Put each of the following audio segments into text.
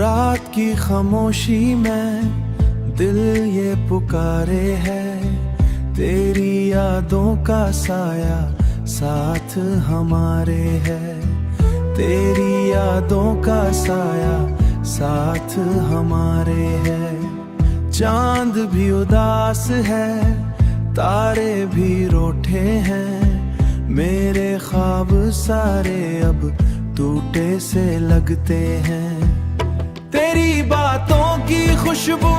रात की खामोशी में दिल ये पुकारे है, तेरी यादों का साया साथ हमारे है। तेरी यादों का साया साथ हमारे है। चांद भी उदास है, तारे भी रूठे हैं, मेरे ख्वाब सारे अब टूटे से लगते हैं। तेरी बातों की खुशबू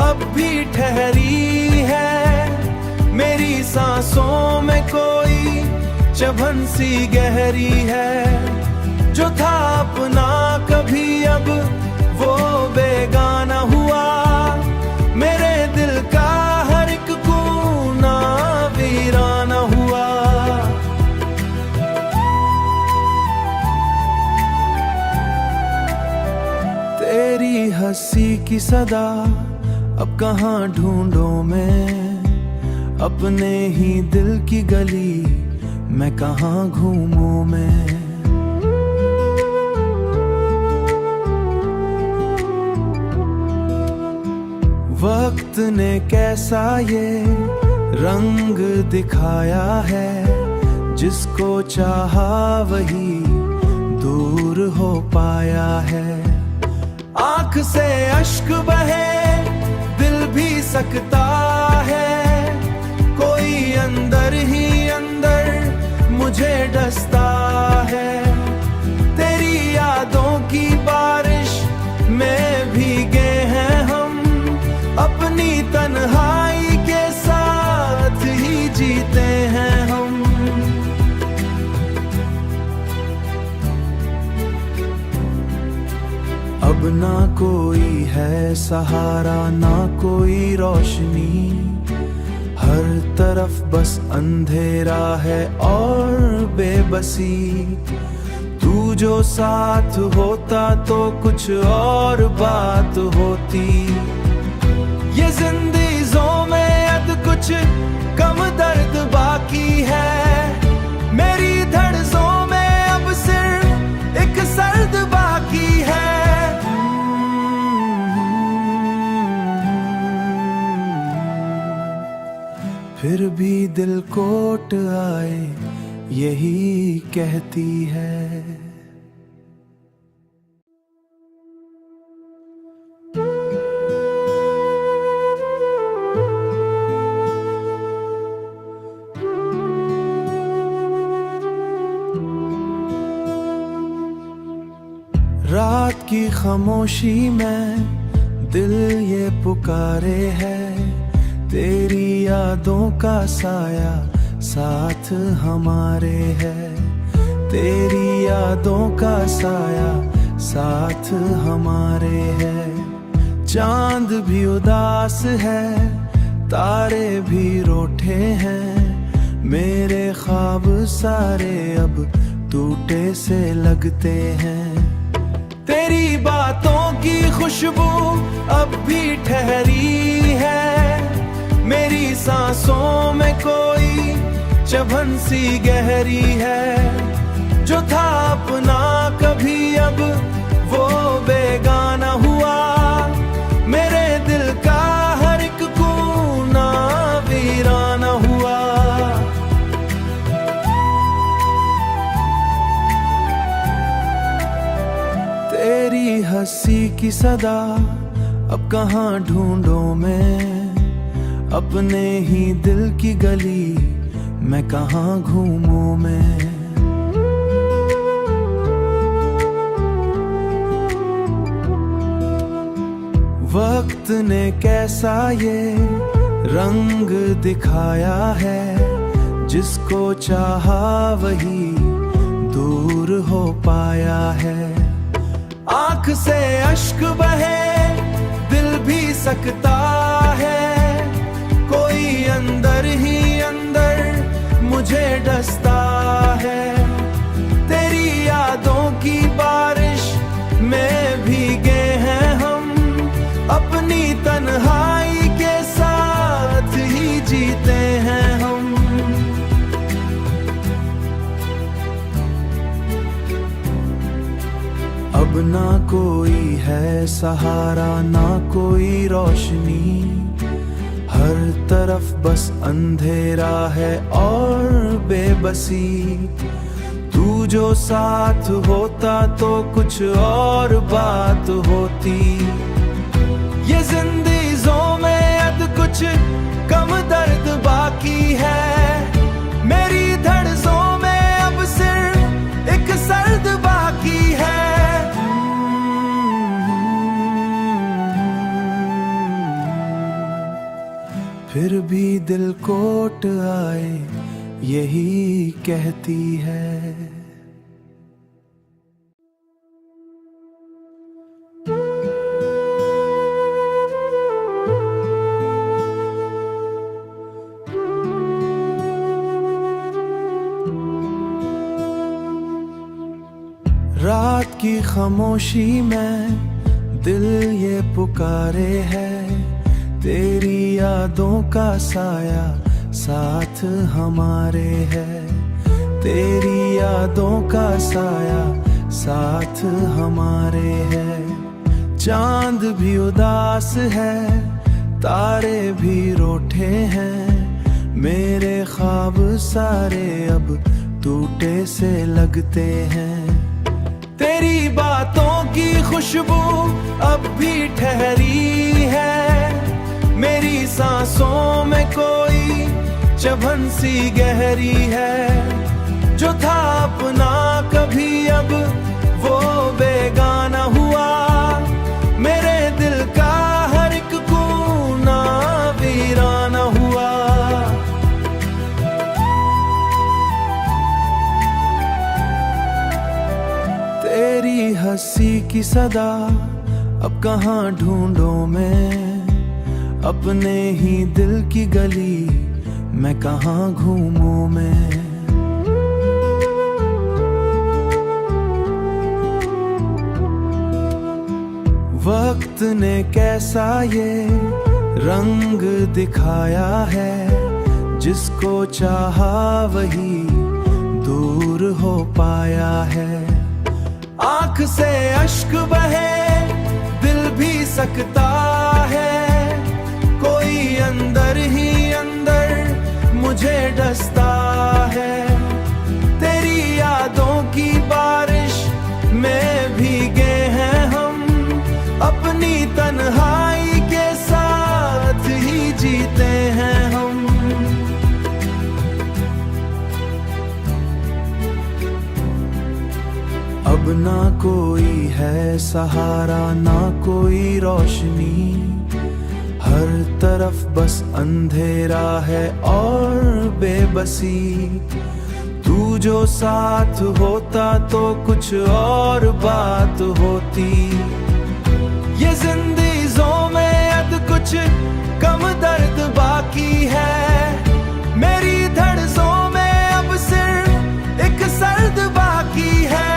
अब भी ठहरी है, मेरी सांसों में कोई चुभन सी गहरी है। जो था अपना कभी अब वो बेगाना हुआ, मेरे दिल का हर एक कोना वीराना हुआ। तेरी हंसी की सदा अब कहाँ ढूंढूं मैं, अपने ही दिल की गली मैं कहाँ घूमूं मैं। वक्त ने कैसा ये रंग दिखाया है, जिसको चाहा वही दूर हो पाया है। आँख से अश्क बहे दिल भी सकता है, कोई अंदर ही अंदर मुझे डसता है। तेरी यादों की बारिश में भीगे हैं हम, अपनी तन्हाई के साथ ही जीते हैं हम। अब ना कोई है सहारा, ना कोई रोशनी, हर तरफ बस अंधेरा है और बेबसी। तू जो साथ होता तो कुछ और बात होती। ये जिंदगियों में अब कुछ कम दर्द बाकी है, मेरी धड़सों में अब सिर्फ एक सर्द बाकी है। फिर भी दिल कोट आए यही कहती है। रात की खामोशी में दिल ये पुकारे है, तेरी यादों का साया साथ हमारे है। तेरी यादों का साया साथ हमारे है। चांद भी उदास है, तारे भी रूठे हैं, मेरे ख्वाब सारे अब टूटे से लगते हैं। तेरी बातों की खुशबू अब भी ठहरी है, मेरी सांसों में कोई चुभन सी गहरी है। जो था अपना कभी अब वो बेगाना हुआ, मेरे दिल का हर एक कोना वीराना हुआ। तेरी हंसी की सदा अब कहाँ ढूंढूं मैं, अपने ही दिल की गली मैं कहाँ घूमूं मैं। वक्त ने कैसा ये रंग दिखाया है, जिसको चाहा वही दूर हो पाया है। आँख से अश्क बहे दिल भी सकता है, कोई अंदर ही अंदर मुझे डसता है। तेरी यादों की बारिश में भीगे हैं हम, अपनी तन्हाई के साथ ही जीते हैं हम। अब ना कोई है सहारा ना कोई रोशनी, हर तरफ बस अंधेरा है और बेबसी। तू जो साथ होता तो कुछ और बात होती। ये जिंदगियों में अब कुछ कम दर्द बाकी है, मेरी धड़सों में अब सिर्फ एक सर्द बाकी है। फिर भी दिल कोट आए यही कहती है। रात की खामोशी में दिल ये पुकारे है, तेरी यादों का साया साथ हमारे है। तेरी यादों का साया साथ हमारे है। चांद भी उदास है, तारे भी रूठे हैं, मेरे ख्वाब सारे अब टूटे से लगते हैं। तेरी बातों की खुशबू अब भी ठहरी है, मेरी सांसों में कोई चुभन सी गहरी है। जो था अपना कभी अब वो बेगाना हुआ, मेरे दिल का हर एक कोना वीराना हुआ। तेरी हंसी की सदा अब कहाँ ढूंढूं मैं, अपने ही दिल की गली मैं कहाँ घूमूं मैं। वक्त ने कैसा ये रंग दिखाया है, जिसको चाहा वही दूर हो पाया है। आंख से अश्क बहे दिल भी सकता है, कोई अंदर ही अंदर मुझे डसता है। तेरी यादों की बारिश में भीगे हैं हम, अपनी तन्हाई के साथ ही जीते हैं हम। अब ना कोई है सहारा ना कोई रोशनी, हर तरफ बस अंधेरा है और बेबसी। तू जो साथ होता तो कुछ और बात होती। ये जिंदगियों में अब कुछ कम दर्द बाकी है, मेरी धड़सों में अब सिर्फ एक सर्द बाकी है।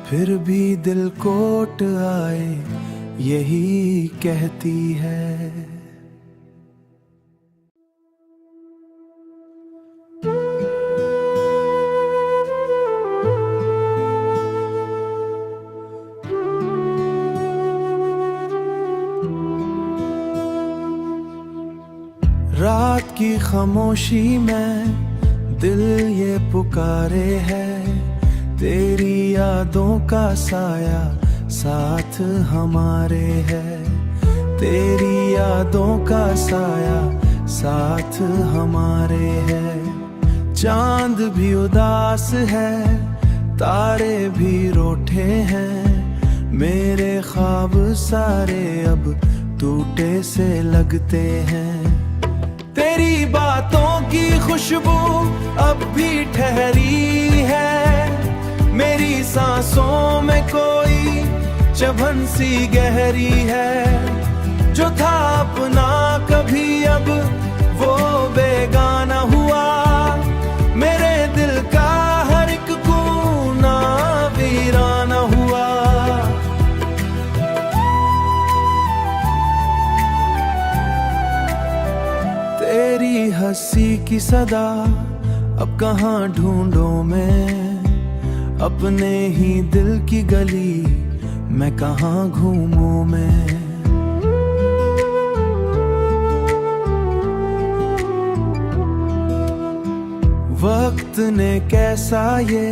फिर भी दिल कोट आए यही कहती है। रात की खामोशी में दिल ये पुकारे है, तेरी यादों का साया साथ हमारे है। तेरी यादों का साया साथ हमारे है। चांद भी उदास है, तारे भी रूठे हैं, मेरे ख्वाब सारे अब टूटे से लगते हैं। तेरी बातों की खुशबू अब भी ठहरी है, मेरी सांसों में कोई चुभन सी गहरी है। जो था अपना कभी अब वो बेगाना हुआ, मेरे दिल का हर एक कोना वीराना हुआ। तेरी हंसी की सदा अब कहाँ ढूंढूं मैं अपने ही दिल की गली, मैं कहाँ घूमूं मैं। वक्त ने कैसा ये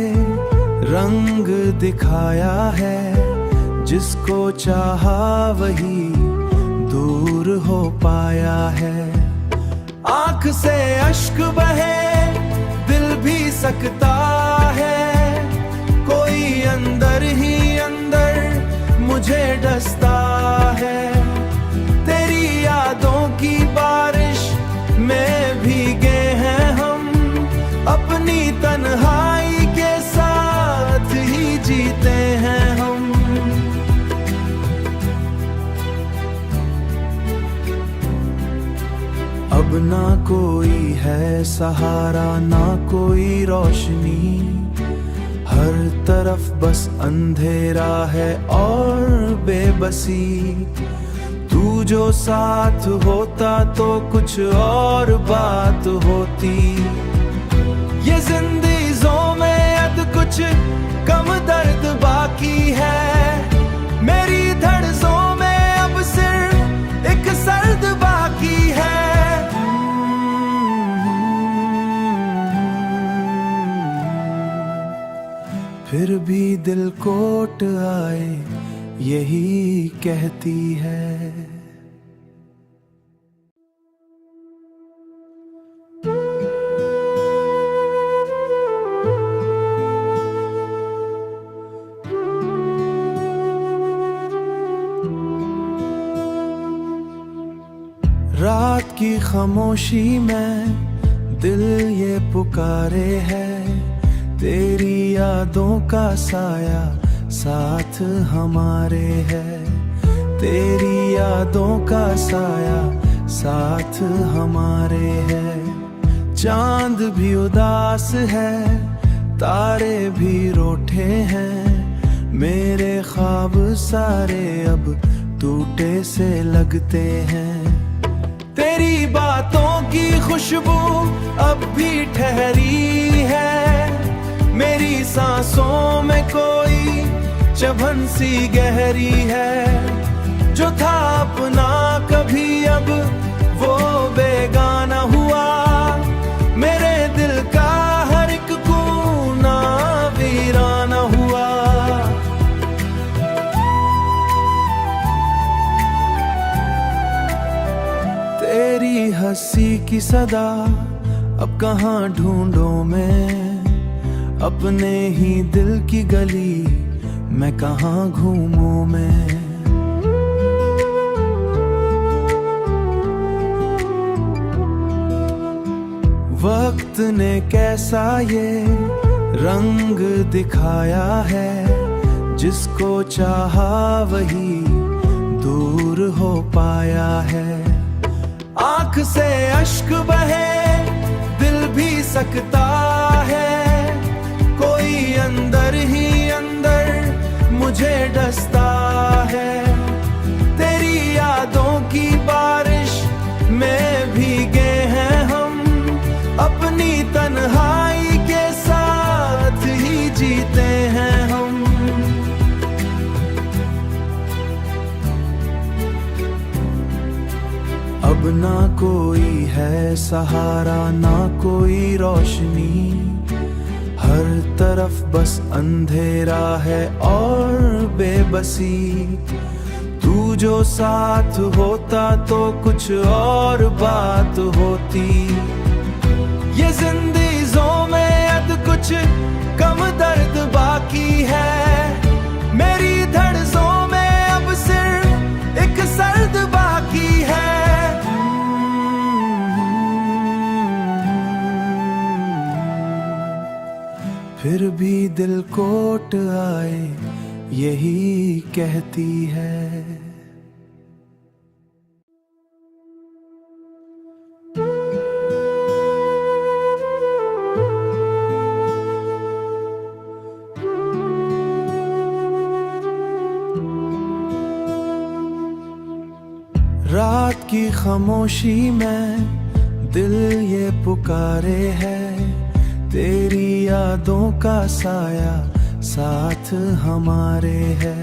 रंग दिखाया है, जिसको चाहा वही दूर हो पाया है। आँख से अश्क बहे दिल भी सकता है, कोई अंदर ही अंदर मुझे डसता है। तेरी यादों की बारिश में भीगे हैं हम, अपनी तन्हाई के साथ ही जीते हैं हम। अब ना कोई है सहारा, ना कोई रोशनी, हर तरफ बस अंधेरा है और बेबसी। तू जो साथ होता तो कुछ और बात होती। ये जिंदगियों में अब कुछ कम दर्द बाकी है, मेरी धड़सों में अब सिर्फ एक सर्द बाकी है। फिर भी दिल कोट आए यही कहती है। रात की खामोशी में दिल ये पुकारे है, तेरी यादों का साया साथ हमारे है। तेरी यादों का साया साथ हमारे है। चांद भी उदास है, तारे भी रूठे हैं, मेरे ख्वाब सारे अब टूटे से लगते हैं। तेरी बातों की खुशबू अब भी ठहरी है, मेरी सांसों में कोई चुभन सी गहरी है। जो था अपना कभी अब वो बेगाना हुआ, मेरे दिल का हर एक कोना वीराना हुआ। तेरी हंसी की सदा अब कहाँ ढूंढूं मैं, अपने ही दिल की गली मैं कहाँ घूमूं मैं। वक्त ने कैसा ये रंग दिखाया है, जिसको चाहा वही दूर हो पाया है। आँख से अश्क बहे दिल भी सकता है, कोई अंदर ही अंदर मुझे डसता है। तेरी यादों की बारिश में भीगे हैं हम, अपनी तन्हाई के साथ ही जीते हैं हम। अब ना कोई है सहारा, ना कोई रोशनी, हर तरफ बस अंधेरा है और बेबसी। तू जो साथ होता तो कुछ और बात होती। ये जिंदगियों में अब कुछ कम दर्द बाकी है, मेरी धड़सों में अब सिर्फ एक सर्द बाकी है। फिर भी दिल कोट आए यही कहती है। रात की खामोशी में दिल ये पुकारे है, तेरी यादों का साया साथ हमारे है,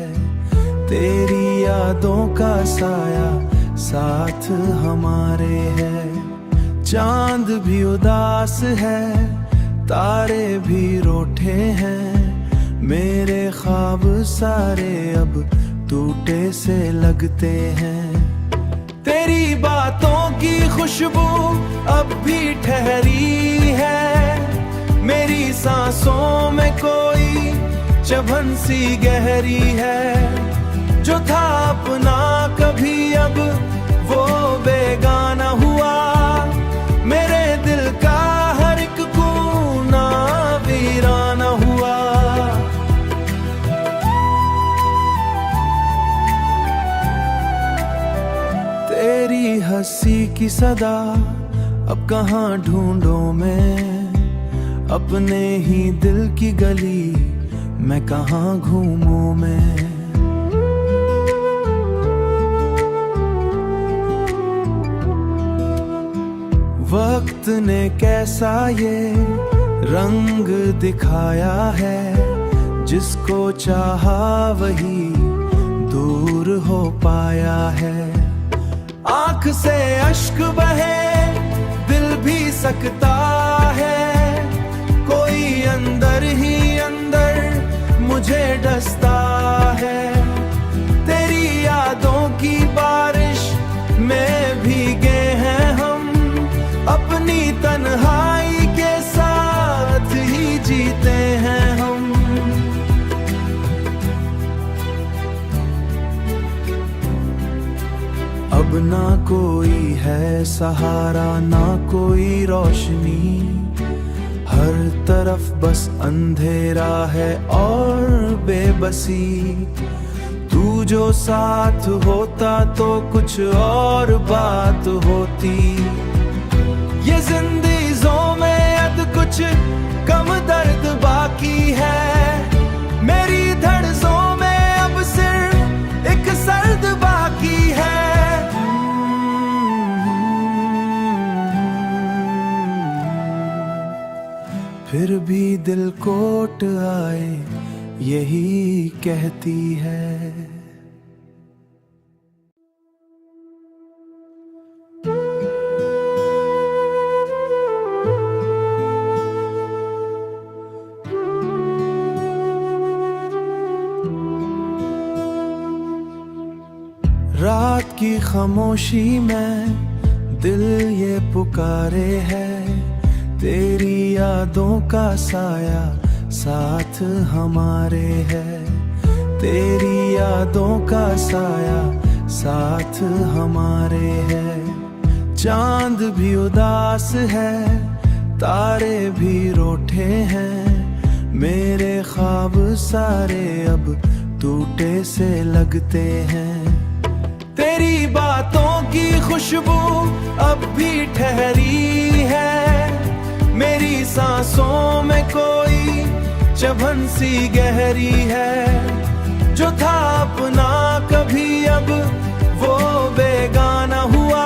तेरी यादों का साया साथ हमारे है। चांद भी उदास है, तारे भी रूठे हैं, मेरे ख्वाब सारे अब टूटे से लगते हैं। तेरी बातों की खुशबू अब भी ठहरी है, मेरी सांसों में कोई चुभन सी गहरी है। जो था अपना कभी अब वो बेगाना हुआ, मेरे दिल का हर एक कोना वीराना हुआ। तेरी हंसी की सदा अब कहाँ ढूंढूं मैं, अपने ही दिल की गली मैं कहाँ घूमूं मैं। वक्त ने कैसा ये रंग दिखाया है, जिसको चाहा वही दूर हो पाया है। आँख से अश्क बहे दिल भी सकता है, कोई अंदर ही अंदर मुझे डसता है। तेरी यादों की बारिश में भीगे हैं हम, अपनी तन्हाई के साथ ही जीते हैं हम। अब ना कोई है सहारा, ना कोई रोशनी, हर तरफ बस अंधेरा है और बेबसी। तू जो साथ होता तो कुछ और बात होती, ये जिंदगियों में अब कुछ कम दर्द बाकी है। मेरी धड़सों में अब सिर्फ एक सर्द बाकी है। फिर भी दिल कोट आए यही कहती है। रात की खामोशी में दिल ये पुकारे है, तेरी यादों का साया साथ हमारे है, तेरी यादों का साया साथ हमारे है। चांद भी उदास है, तारे भी रूठे हैं, मेरे ख्वाब सारे अब टूटे से लगते हैं। तेरी बातों की खुशबू अब भी ठहरी है, मेरी सांसों में कोई चुभन सी गहरी है। जो था अपना कभी अब वो बेगाना हुआ,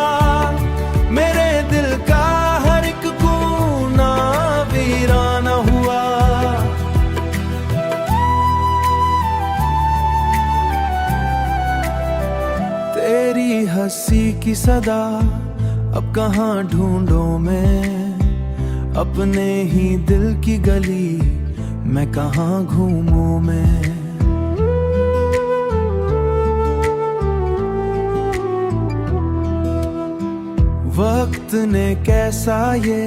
मेरे दिल का हर एक कोना वीराना हुआ। तेरी हंसी की सदा अब कहाँ ढूंढूं मैं, अपने ही दिल की गली मैं कहाँ घूमूं मैं। वक्त ने कैसा ये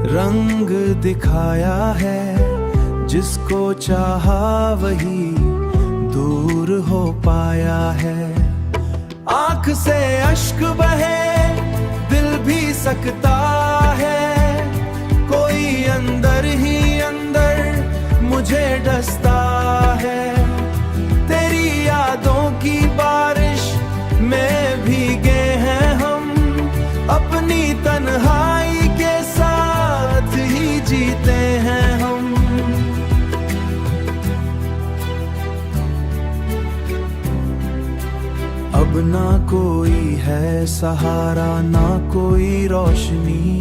रंग दिखाया है, जिसको चाहा वही दूर हो पाया है। आँख से अश्क बहे दिल भी सकता है, कोई अंदर ही अंदर मुझे डसता है। तेरी यादों की बारिश में भीगे हैं हम, अपनी तन्हाई के साथ ही जीते हैं हम। अब ना कोई है सहारा, ना कोई रोशनी,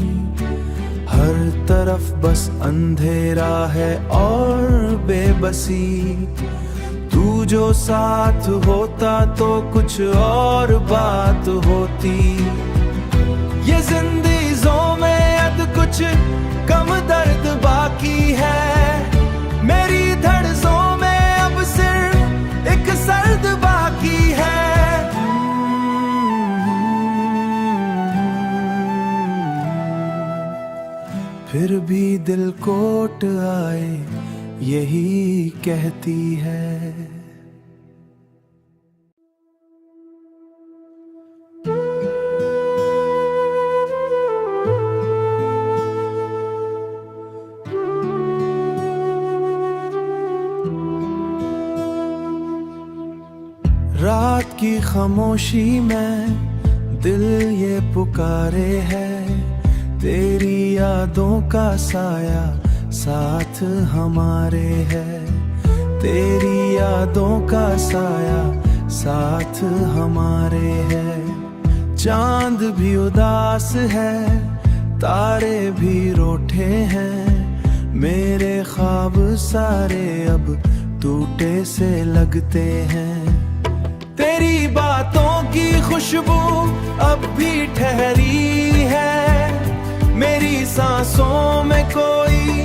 हर तरफ बस अंधेरा है और बेबसी। तू जो साथ होता तो कुछ और बात होती। ये जिंदगियों में अब कुछ कम दर्द बाकी है। मेरी धड़सों में अब सिर्फ एक सर्द बाकी है। फिर भी दिल कोट आए यही कहती है। रात की खामोशी में दिल ये पुकारे है। तेरी यादों का साया साथ हमारे है। तेरी यादों का साया साथ हमारे है। चांद भी उदास है, तारे भी रूठे हैं। मेरे ख्वाब सारे अब टूटे से लगते हैं। तेरी बातों की खुशबू अब भी ठहरी है। मेरी सांसों में कोई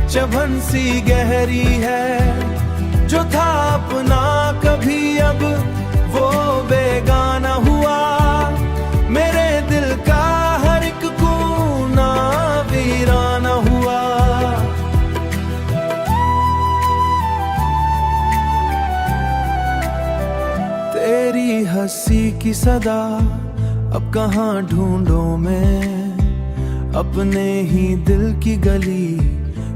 चुभन सी गहरी है। जो था अपना कभी अब वो बेगाना हुआ। मेरे दिल का हर एक कोना वीराना हुआ। तेरी हंसी की सदा अब कहाँ ढूंढूं मैं। अपने ही दिल की गली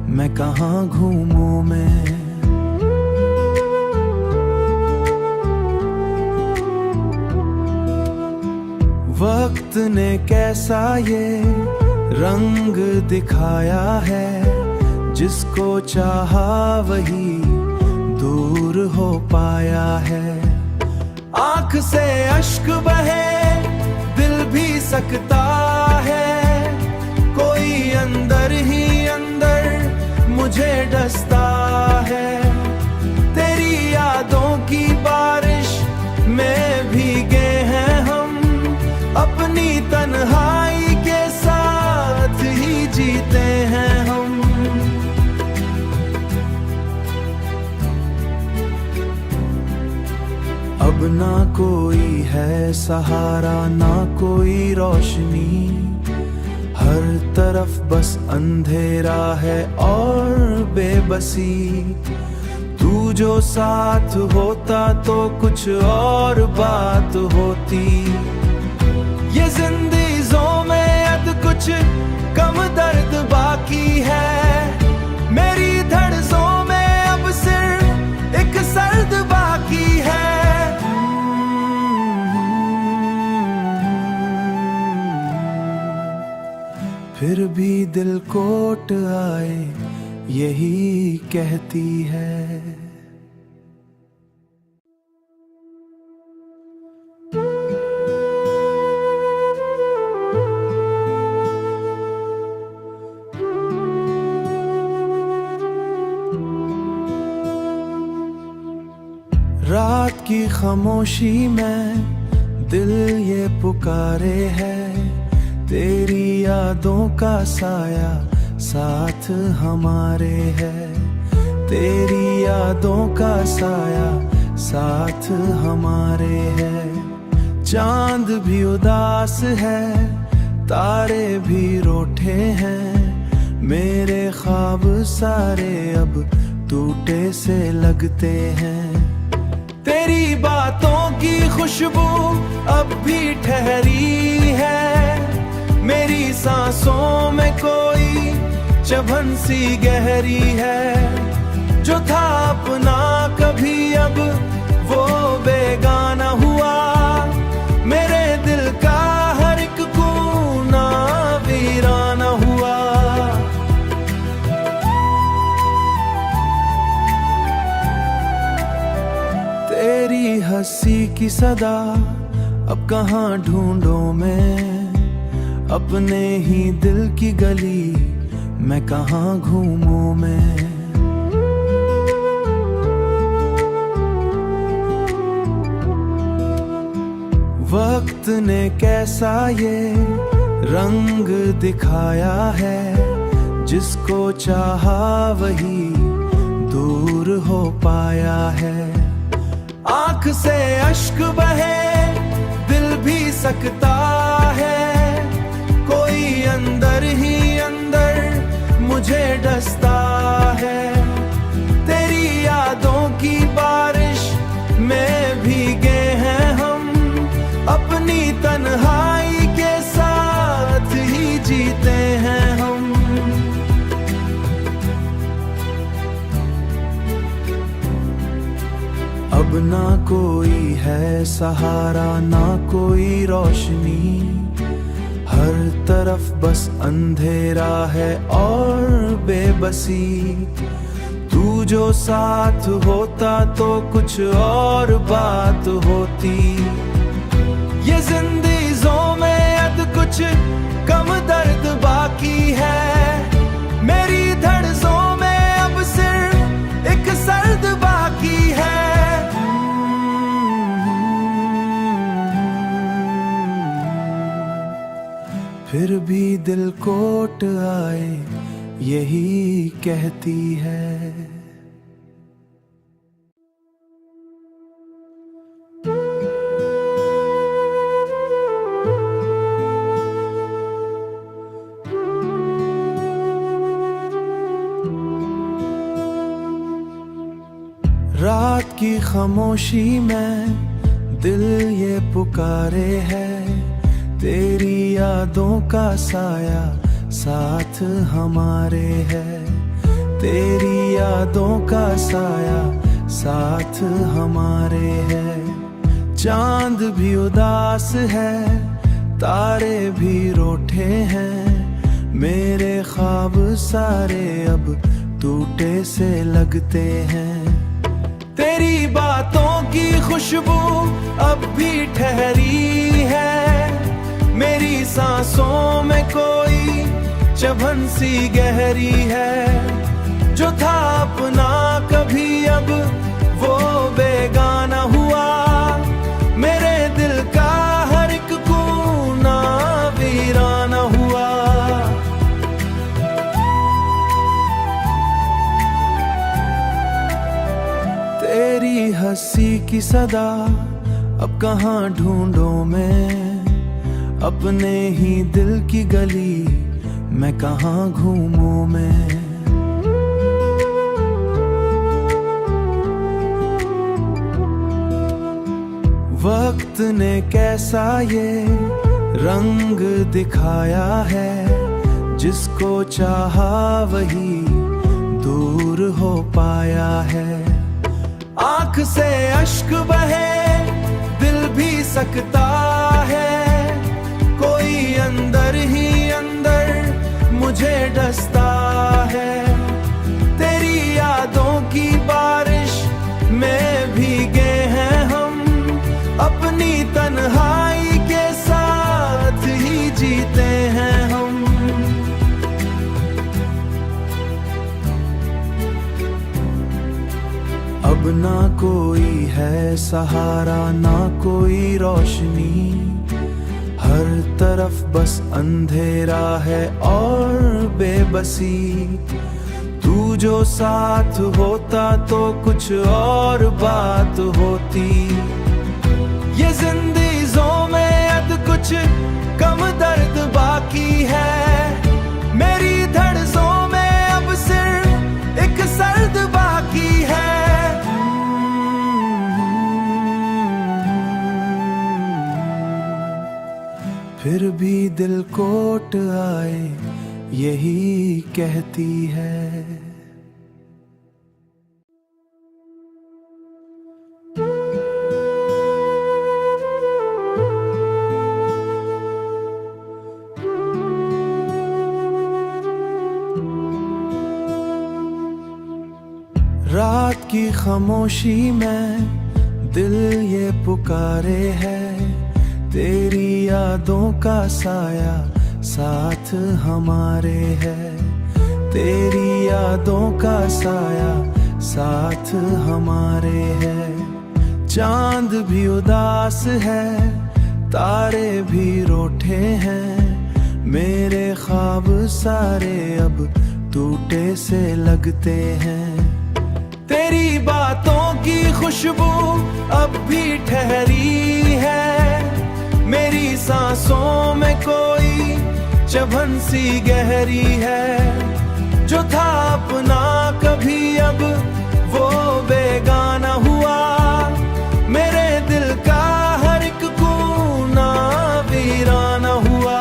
मैं कहाँ घूमूं मैं। वक्त ने कैसा ये रंग दिखाया है। जिसको चाहा वही दूर हो पाया है। आँख से अश्क बहे दिल भी सकता है। कोई अंदर ही अंदर मुझे डसता है। तेरी यादों की बारिश में भीगे हैं हम। अपनी तन्हाई के साथ ही जीते हैं हम। अब ना कोई है सहारा ना कोई रोशनी। हर तरफ बस अंधेरा है और बेबसी। तू जो साथ होता तो कुछ और बात होती। ये जिंदगियों में अब कुछ कम दर्द बाकी है। मेरी धड़सों में अब सिर्फ एक सर्द बाकी है। फिर भी दिल कोट आए यही कहती है। रात की खामोशी में दिल ये पुकारे है। तेरी यादों का साया साथ हमारे है। तेरी यादों का साया साथ हमारे है। चांद भी उदास है, तारे भी रूठे हैं। मेरे ख्वाब सारे अब टूटे से लगते हैं। तेरी बातों की खुशबू अब भी ठहरी है। मेरी सांसों में कोई चुभन सी गहरी है। जो था अपना कभी अब वो बेगाना हुआ। मेरे दिल का हर एक कोना वीराना हुआ। तेरी हंसी की सदा अब कहाँ ढूंढूं मैं। अपने ही दिल की गली मैं कहाँ घूमूं मैं। वक्त ने कैसा ये रंग दिखाया है, जिसको चाहा वही दूर हो पाया है। आँख से अश्क बहे दिल भी सकता है, कोई अंदर ही अंदर मुझे डसता है। तेरी यादों की बारिश में भीगे हैं हम, अपनी तन्हाई के साथ ही जीते हैं हम। अब ना कोई है सहारा ना कोई रोशनी, हर तरफ बस अंधेरा है और बेबसी। तू जो साथ होता तो कुछ और बात होती। ये जिंदगियों में अब कुछ कम दर्द बाकी है, मेरी धड़सों में अब सिर्फ एक सर्द बाकी है। फिर भी दिल कोट आए यही कहती है। रात की खामोशी में दिल ये पुकारे है, तेरी यादों का साया साथ हमारे है। तेरी यादों का साया साथ हमारे है। चांद भी उदास है, तारे भी रूठे हैं, मेरे ख्वाब सारे अब टूटे से लगते हैं। तेरी बातों की खुशबू अब भी ठहरी है, मेरी सांसों में कोई चुभन सी गहरी है। जो था अपना कभी अब वो बेगाना हुआ, मेरे दिल का हर एक कोना वीराना हुआ। तेरी हंसी की सदा अब कहाँ ढूंढूं मैं, अपने ही दिल की गली मैं कहाँ घूमूं मैं। वक्त ने कैसा ये रंग दिखाया है, जिसको चाहा वही दूर हो पाया है। आँख से अश्क बहे दिल भी सकता है, कोई अंदर ही अंदर मुझे डसता है। तेरी यादों की बारिश में भीगे हैं हम, अपनी तन्हाई के साथ ही जीते हैं हम। अब ना कोई है सहारा ना कोई रोशनी, हर तरफ बस अंधेरा है और बेबसी। तू जो साथ होता तो कुछ और बात होती। ये जिंदगियों में अब कुछ कम दर्द बाकी है, मेरी धड़सों में अब सिर्फ एक सर्द बाकी है। फिर भी दिल कोट आए यही कहती है। रात की खामोशी में दिल ये पुकारे है, तेरी यादों का साया साथ हमारे है। तेरी यादों का साया साथ हमारे है। चांद भी उदास है, तारे भी रूठे हैं, मेरे ख्वाब सारे अब टूटे से लगते हैं। तेरी बातों की खुशबू अब भी ठहरी है, मेरी सांसों में कोई चुभन सी गहरी है। जो था अपना कभी अब वो बेगाना हुआ, मेरे दिल का हर एक कोना वीराना हुआ।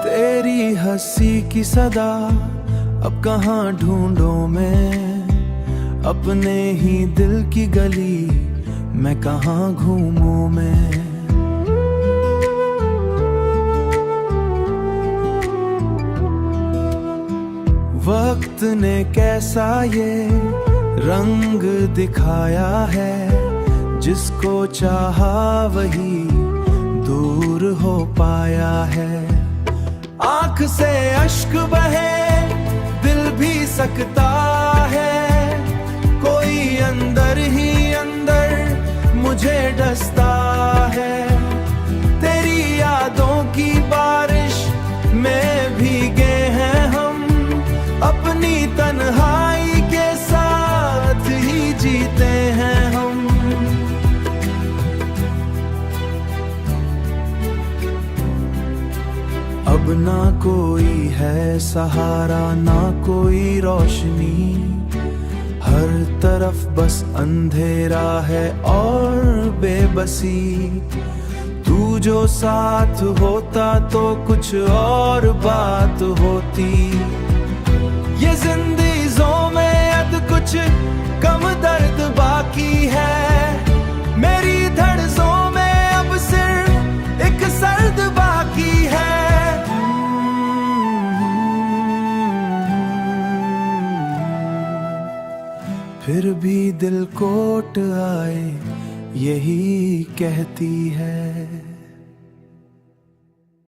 तेरी हंसी की सदा अब कहाँ ढूंढूं मैं, अपने ही दिल की गली मैं कहाँ घूमूं मैं। वक्त ने कैसा ये रंग दिखाया है, जिसको चाहा वही दूर हो पाया है। आंख से अश्क बहे दिल भी सकता है, कोई अंदर ही अंदर मुझे डसता है। तेरी यादों की बारिश में भीगे हैं हम, अपनी तन्हाई के साथ ही जीते हैं हम। अब ना कोई है सहारा, ना कोई रोशनी, हर तरफ बस अंधेरा है और बेबसी। तू जो साथ होता तो कुछ और बात होती, ये जिंदगियों में अब कुछ कम दर्द बाकी है। मेरी धड़सों में अब सिर्फ एक सर्द बाकी है। फिर भी दिल कोट आए यही कहती है।